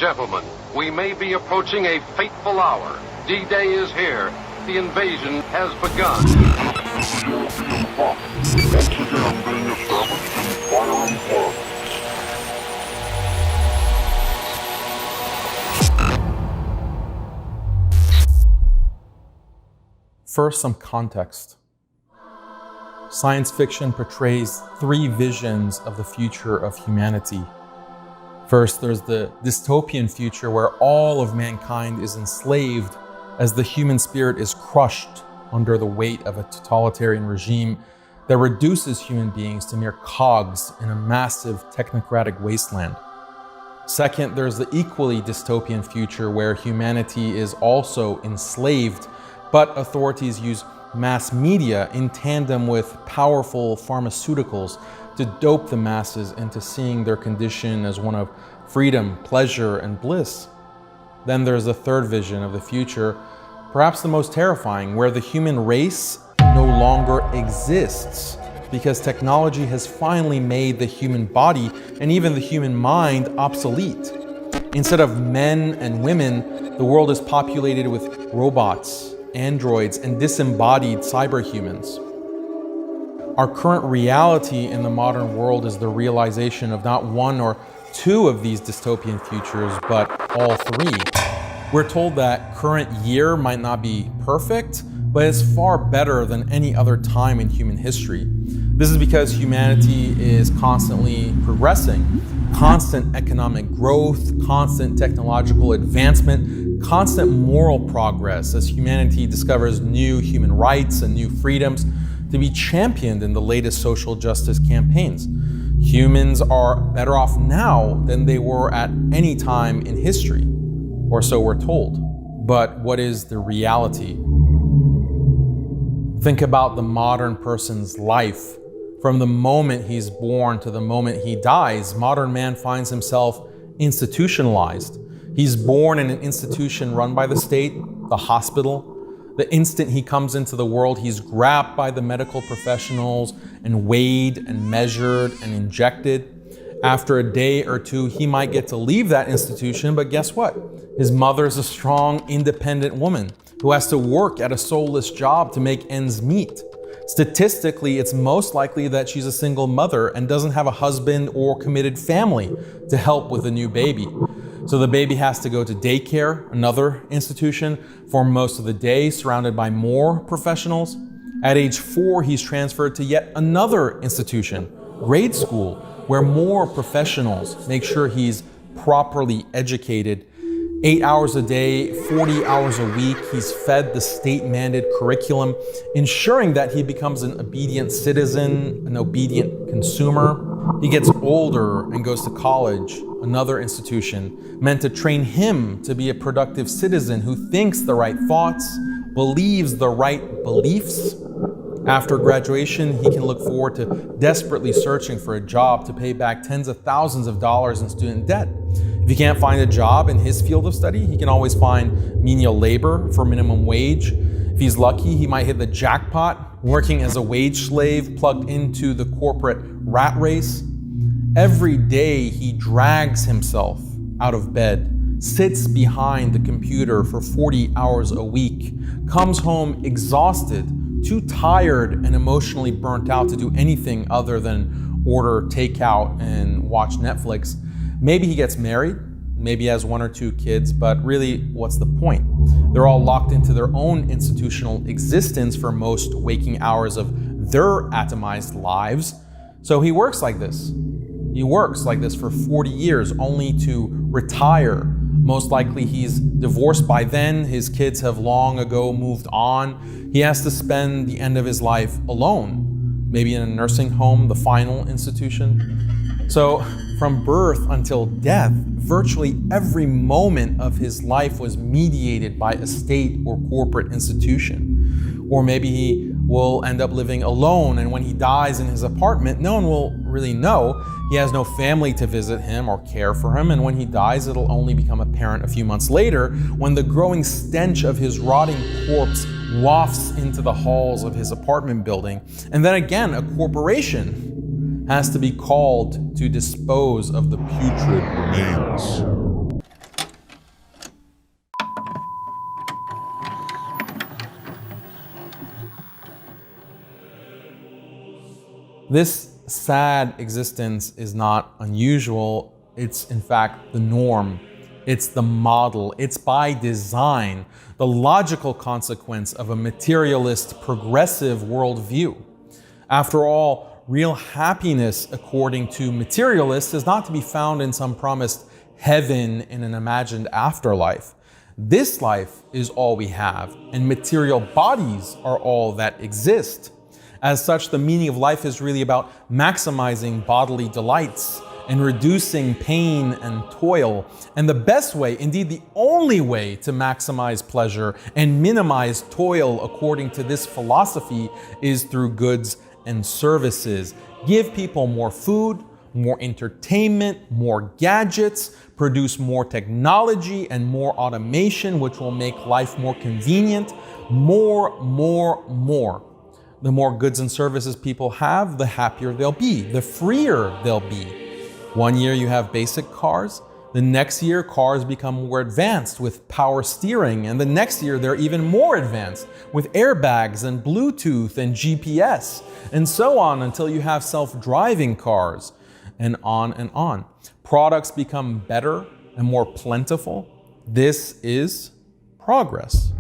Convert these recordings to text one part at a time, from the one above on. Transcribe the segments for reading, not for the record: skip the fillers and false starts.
gentlemen, we may be approaching a fateful hour. D-Day is here. The invasion has begun. This is the European front, once again being established in fire and blood. First, some context. Science fiction portrays three visions of the future of humanity. First, there's the dystopian future where all of mankind is enslaved as the human spirit is crushed under the weight of a totalitarian regime that reduces human beings to mere cogs in a massive technocratic wasteland. Second, there's the equally dystopian future where humanity is also enslaved, but authorities use mass media in tandem with powerful pharmaceuticals to dope the masses into seeing their condition as one of freedom, pleasure, and bliss. Then there's the third vision of the future, perhaps the most terrifying, where the human race no longer exists because technology has finally made the human body and even the human mind obsolete. Instead of men and women, the world is populated with robots, androids, and disembodied cyberhumans. Our current reality in the modern world is the realization of not one or two of these dystopian futures, but all three. We're told that current year might not be perfect, but it's far better than any other time in human history. This is because humanity is constantly progressing. Constant economic growth, constant technological advancement, constant moral progress as humanity discovers new human rights and new freedoms to be championed in the latest social justice campaigns. Humans are better off now than they were at any time in history, or so we're told. But what is the reality? Think about the modern person's life. From the moment he's born to the moment he dies, modern man finds himself institutionalized. He's born in an institution run by the state, the hospital. The instant he comes into the world, he's grabbed by the medical professionals and weighed and measured and injected. After a day or two, he might get to leave that institution, but guess what? His mother's a strong, independent woman who has to work at a soulless job to make ends meet. Statistically, it's most likely that she's a single mother and doesn't have a husband or committed family to help with the new baby. So the baby has to go to daycare, another institution, for most of the day, surrounded by more professionals. At age 4, he's transferred to yet another institution, grade school, where more professionals make sure he's properly educated. 8 hours a day, 40 hours a week, he's fed the state-mandated curriculum, ensuring that he becomes an obedient citizen, an obedient consumer. He gets older and goes to college, another institution, meant to train him to be a productive citizen who thinks the right thoughts, believes the right beliefs. After graduation, he can look forward to desperately searching for a job to pay back tens of thousands of dollars in student debt. If he can't find a job in his field of study, he can always find menial labor for minimum wage. If he's lucky, he might hit the jackpot, working as a wage slave plugged into the corporate rat race. Every day he drags himself out of bed, sits behind the computer for 40 hours a week, comes home exhausted, too tired and emotionally burnt out to do anything other than order takeout and watch Netflix. Maybe he gets married, maybe he has 1 or 2 kids, but really, what's the point? They're all locked into their own institutional existence for most waking hours of their atomized lives. So he works like this. He works like this for 40 years, only to retire. Most likely he's divorced by then, his kids have long ago moved on. He has to spend the end of his life alone, maybe in a nursing home, the final institution. So from birth until death, virtually every moment of his life was mediated by a state or corporate institution. Or maybe he will end up living alone, and when he dies in his apartment, no one will really know. He has no family to visit him or care for him, and when he dies, it'll only become apparent a few months later when the growing stench of his rotting corpse wafts into the halls of his apartment building. And then again, a corporation has to be called to dispose of the putrid remains. This sad existence is not unusual. It's in fact the norm. It's the model. It's by design, the logical consequence of a materialist, progressive worldview. After all, real happiness, according to materialists, is not to be found in some promised heaven in an imagined afterlife. This life is all we have, and material bodies are all that exist. As such, the meaning of life is really about maximizing bodily delights and reducing pain and toil. And the best way, indeed the only way, to maximize pleasure and minimize toil according to this philosophy is through goods and services. Give people more food, more entertainment, more gadgets, produce more technology and more automation, which will make life more convenient. More. The more goods and services people have, the happier they'll be, the freer they'll be. One year you have basic cars, the next year cars become more advanced with power steering, and the next year they're even more advanced with airbags and Bluetooth and GPS, and so on until you have self-driving cars, and on and on. Products become better and more plentiful. This is progress.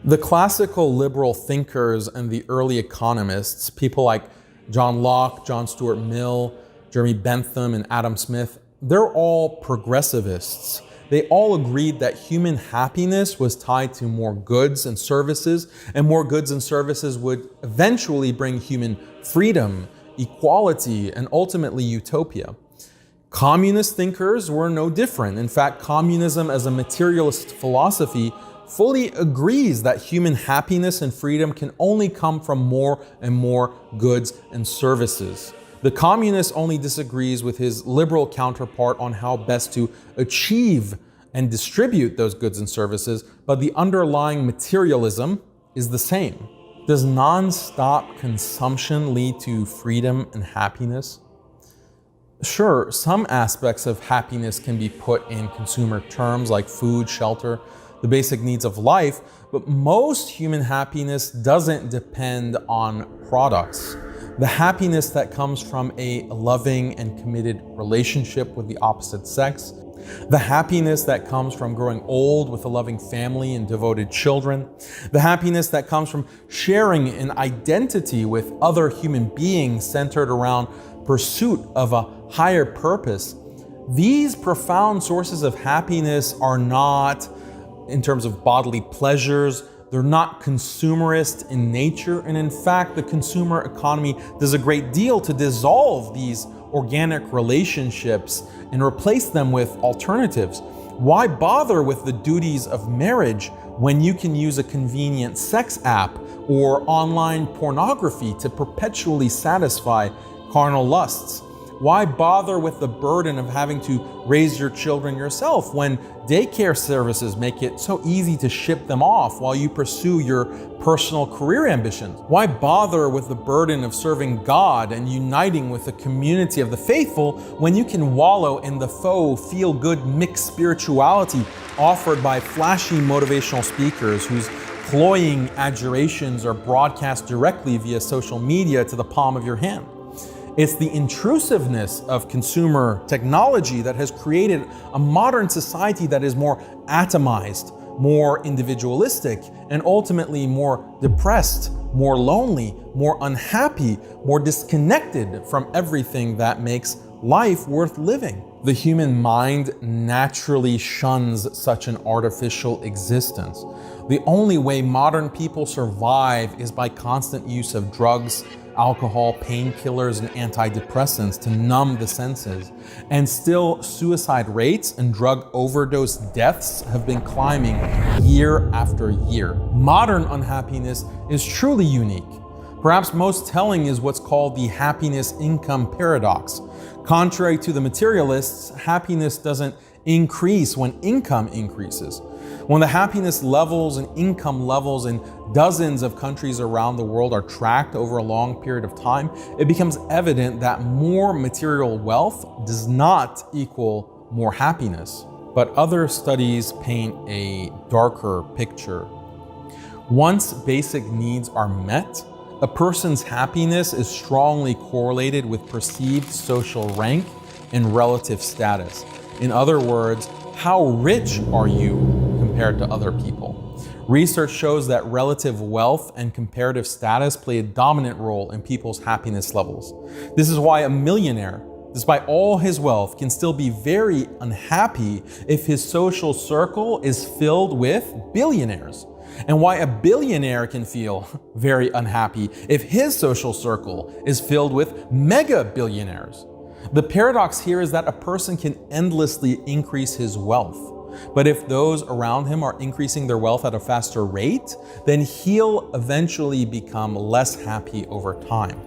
The classical liberal thinkers and the early economists, people like John Locke, John Stuart Mill, Jeremy Bentham, and Adam Smith, they're all progressivists. They all agreed that human happiness was tied to more goods and services, and more goods and services would eventually bring human freedom, equality, and ultimately utopia. Communist thinkers were no different. In fact, communism as a materialist philosophy fully agrees that human happiness and freedom can only come from more and more goods and services. The communist only disagrees with his liberal counterpart on how best to achieve and distribute those goods and services, but the underlying materialism is the same. Does non-stop consumption lead to freedom and happiness? Sure, some aspects of happiness can be put in consumer terms like food, shelter, the basic needs of life, but most human happiness doesn't depend on products. The happiness that comes from a loving and committed relationship with the opposite sex, the happiness that comes from growing old with a loving family and devoted children, the happiness that comes from sharing an identity with other human beings centered around pursuit of a higher purpose. These profound sources of happiness are not, in terms of bodily pleasures, they're not consumerist in nature, and in fact, the consumer economy does a great deal to dissolve these organic relationships and replace them with alternatives. Why bother with the duties of marriage when you can use a convenient sex app or online pornography to perpetually satisfy carnal lusts? Why bother with the burden of having to raise your children yourself when daycare services make it so easy to ship them off while you pursue your personal career ambitions? Why bother with the burden of serving God and uniting with the community of the faithful when you can wallow in the faux feel-good mixed spirituality offered by flashy motivational speakers whose cloying adjurations are broadcast directly via social media to the palm of your hand? It's the intrusiveness of consumer technology that has created a modern society that is more atomized, more individualistic, and ultimately more depressed, more lonely, more unhappy, more disconnected from everything that makes life worth living. The human mind naturally shuns such an artificial existence. The only way modern people survive is by constant use of drugs, alcohol, painkillers, and antidepressants to numb the senses. And still, suicide rates and drug overdose deaths have been climbing year after year. Modern unhappiness is truly unique. Perhaps most telling is what's called the happiness income paradox. Contrary to the materialists, happiness doesn't increase when income increases. When the happiness levels and income levels in dozens of countries around the world are tracked over a long period of time, it becomes evident that more material wealth does not equal more happiness. But other studies paint a darker picture. Once basic needs are met, A person's happiness is strongly correlated with perceived social rank and relative status. In other words, how rich are you compared to other people? Research shows that relative wealth and comparative status play a dominant role in people's happiness levels. This is why a millionaire, despite all his wealth, can still be very unhappy if his social circle is filled with billionaires. And why a billionaire can feel very unhappy if his social circle is filled with mega billionaires. The paradox here is that a person can endlessly increase his wealth. But if those around him are increasing their wealth at a faster rate, then he'll eventually become less happy over time.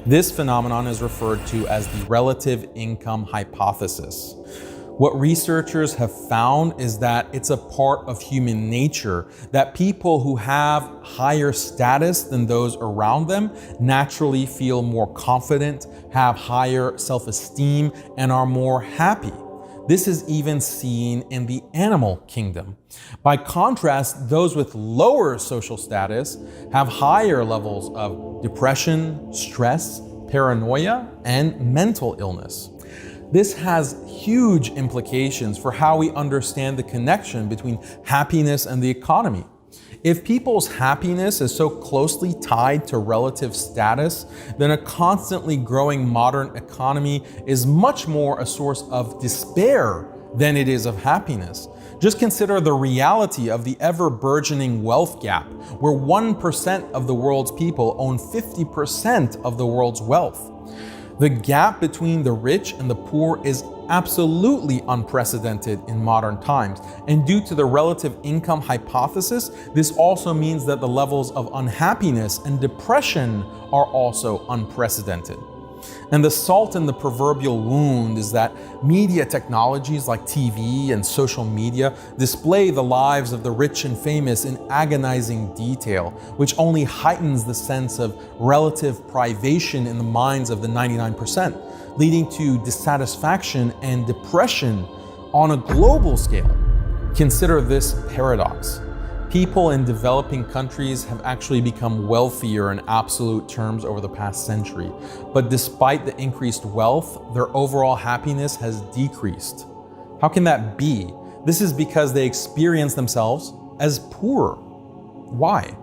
This phenomenon is referred to as the relative income hypothesis. What researchers have found is that it's a part of human nature that people who have higher status than those around them naturally feel more confident, have higher self-esteem, and are more happy. This is even seen in the animal kingdom. By contrast, those with lower social status have higher levels of depression, stress, paranoia, and mental illness. This has huge implications for how we understand the connection between happiness and the economy. If people's happiness is so closely tied to relative status, then a constantly growing modern economy is much more a source of despair than it is of happiness. Just consider the reality of the ever-burgeoning wealth gap, where 1% of the world's people own 50% of the world's wealth. The gap between the rich and the poor is absolutely unprecedented in modern times. And due to the relative income hypothesis, this also means that the levels of unhappiness and depression are also unprecedented. And the salt in the proverbial wound is that media technologies like TV and social media display the lives of the rich and famous in agonizing detail, which only heightens the sense of relative privation in the minds of the 99%, leading to dissatisfaction and depression on a global scale. Consider this paradox. People in developing countries have actually become wealthier in absolute terms over the past century. But despite the increased wealth, their overall happiness has decreased. How can that be? This is because they experience themselves as poor. Why?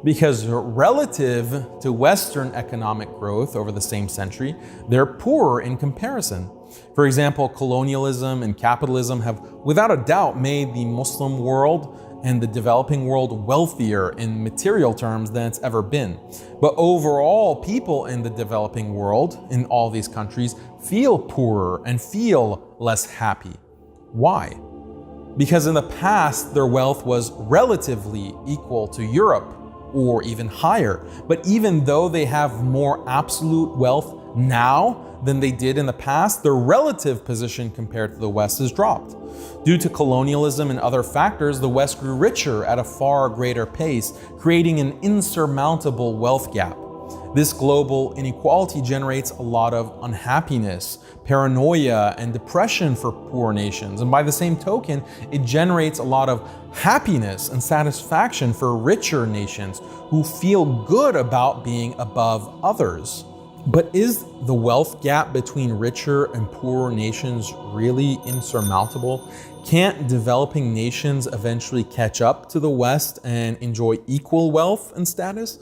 Because relative to Western economic growth over the same century, they're poorer in comparison. For example, colonialism and capitalism have without a doubt made the Muslim world and the developing world wealthier in material terms than it's ever been. But overall, people in the developing world, in all these countries, feel poorer and feel less happy. Why? Because in the past, their wealth was relatively equal to Europe or even higher. But even though they have more absolute wealth now than they did in the past, their relative position compared to the West has dropped. Due to colonialism and other factors, the West grew richer at a far greater pace, creating an insurmountable wealth gap. This global inequality generates a lot of unhappiness, paranoia, and depression for poor nations. And by the same token, it generates a lot of happiness and satisfaction for richer nations who feel good about being above others. But is the wealth gap between richer and poorer nations really insurmountable? Can't developing nations eventually catch up to the West and enjoy equal wealth and status?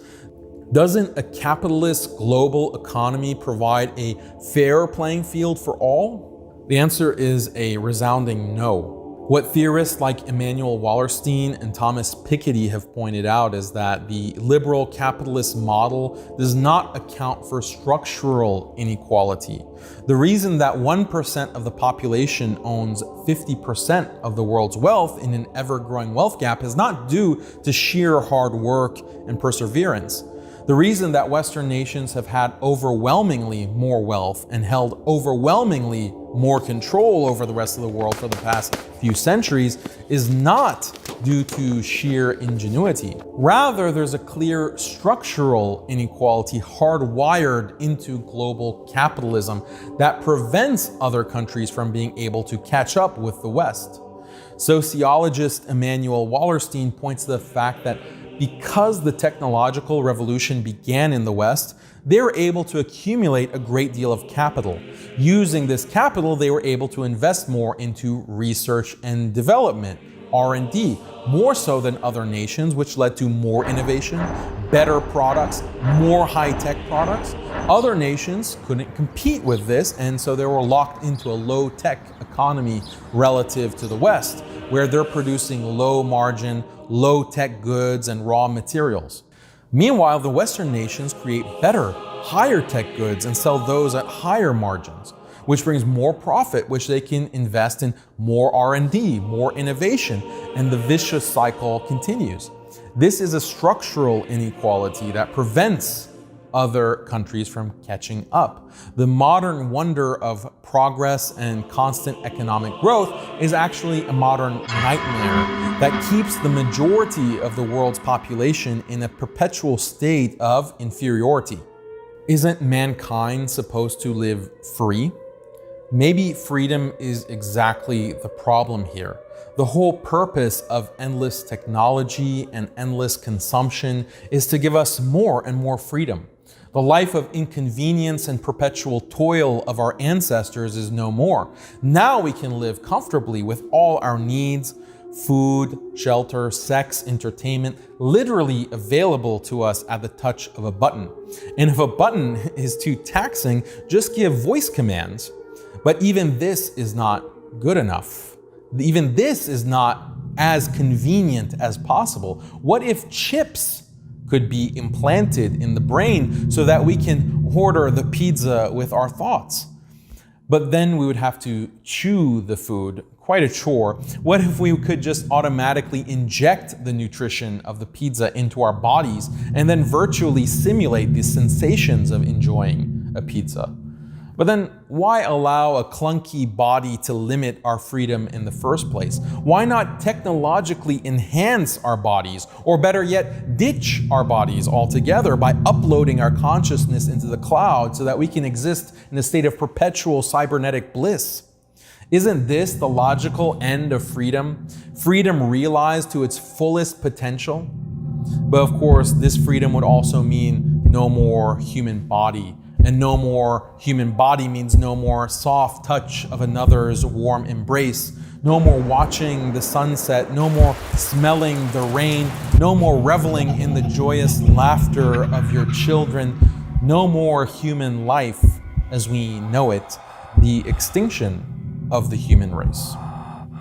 Doesn't a capitalist global economy provide a fair playing field for all? The answer is a resounding no. What theorists like Immanuel Wallerstein and Thomas Piketty have pointed out is that the liberal capitalist model does not account for structural inequality. The reason that 1% of the population owns 50% of the world's wealth in an ever-growing wealth gap is not due to sheer hard work and perseverance. The reason that Western nations have had overwhelmingly more wealth and held overwhelmingly more control over the rest of the world for the past few centuries is not due to sheer ingenuity. Rather, there's a clear structural inequality hardwired into global capitalism that prevents other countries from being able to catch up with the West. Sociologist Immanuel Wallerstein points to the fact that because the technological revolution began in the West, they were able to accumulate a great deal of capital. Using this capital, they were able to invest more into research and development, R&D, more so than other nations, which led to more innovation, better products, more high-tech products. Other nations couldn't compete with this, and so they were locked into a low-tech economy relative to the West, where they're producing low-margin, low-tech goods and raw materials. Meanwhile, the Western nations create better, higher-tech goods and sell those at higher margins, which brings more profit, which they can invest in more R&D, more innovation, and the vicious cycle continues. This is a structural inequality that prevents other countries from catching up. The modern wonder of progress and constant economic growth is actually a modern nightmare that keeps the majority of the world's population in a perpetual state of inferiority. Isn't mankind supposed to live free? Maybe freedom is exactly the problem here. The whole purpose of endless technology and endless consumption is to give us more and more freedom. The life of inconvenience and perpetual toil of our ancestors is no more. Now we can live comfortably with all our needs, food, shelter, sex, entertainment, literally available to us at the touch of a button. And if a button is too taxing, just give voice commands. But even this is not good enough. Even this is not as convenient as possible. What if chips could be implanted in the brain so that we can order the pizza with our thoughts? But then we would have to chew the food, quite a chore. What if we could just automatically inject the nutrition of the pizza into our bodies and then virtually simulate the sensations of enjoying a pizza? But then why allow a clunky body to limit our freedom in the first place? Why not technologically enhance our bodies, or better yet, ditch our bodies altogether by uploading our consciousness into the cloud so that we can exist in a state of perpetual cybernetic bliss? Isn't this the logical end of freedom? Freedom realized to its fullest potential? But of course, this freedom would also mean no more human body. And no more human body means no more soft touch of another's warm embrace, no more watching the sunset, no more smelling the rain, no more reveling in the joyous laughter of your children, no more human life as we know it, the extinction of the human race.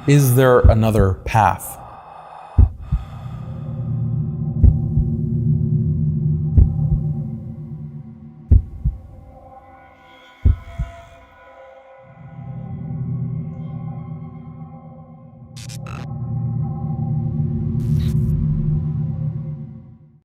Is there another path?